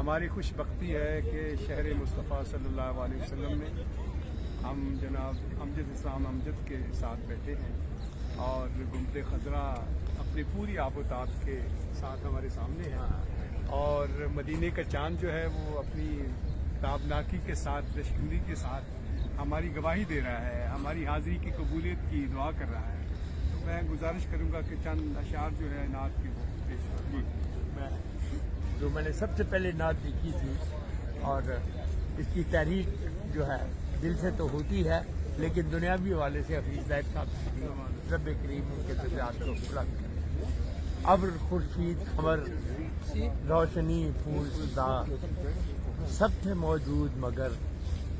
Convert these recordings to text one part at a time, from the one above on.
ہماری خوش بختی ہے کہ شہر مصطفیٰ صلی اللہ علیہ وسلم میں ہم جناب امجد اسلام امجد کے ساتھ بیٹھے ہیں اور گنبد خضرا اپنی پوری آب و تاب کے ساتھ ہمارے سامنے ہے اور مدینے کا چاند جو ہے وہ اپنی تابناکی کے ساتھ دشکوری کے ساتھ ہماری گواہی دے رہا ہے، ہماری حاضری کی قبولیت کی دعا کر رہا ہے۔ تو میں گزارش کروں گا کہ چند اشعار جو ہے نعت کی وہ پیش میں نے سب سے پہلے نعت لکھی تھی اور اس کی تحریک جو ہے دل سے تو ہوتی ہے لیکن دنیاوی حوالے سے حفیظ زاہد صاحب کی رب کریم ان کے جذبات کو پورا کرے۔ ابر خورشید قمر روشنی پھول سدا سب تھے موجود مگر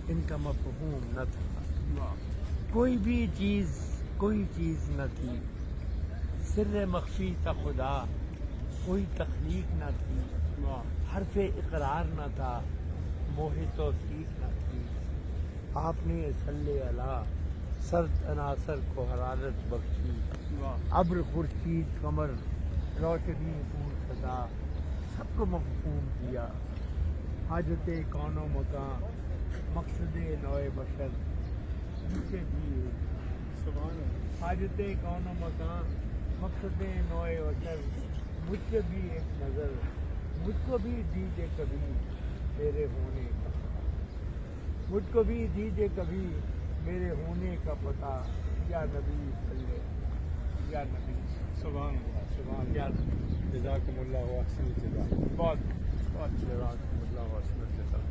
ان کا مفہوم نہ تھا، کوئی بھی چیز نہ تھی، سر مخفی تھا خدا کوئی تخلیق نہ تھی، حرف اقرار نہ تھا موہ توثیق نہ تھی، آپ نے صلی اللہ سرد عناصر کو حرارت بخشی، ابر خورشید قمر روشنی پھول سدا سب کو مفہوم کیا، حاجت کون و مکان مقصد نوع بشر مجھے بھی حاجت کون و مکان مقصد نوع بشر مجھ سے بھی ایک نظر مجھ کو بھی دیجیے کبھی میرے ہونے کا پتہ، مجھ کو بھی دیجیے کبھی میرے ہونے کا پتہ، یا نبی صلی یا نبی سبحان اللہ سبحان یا نبی جزاکم اللہ احسن الجزا۔ بہت جزاکم اللہ و احسن الجزا۔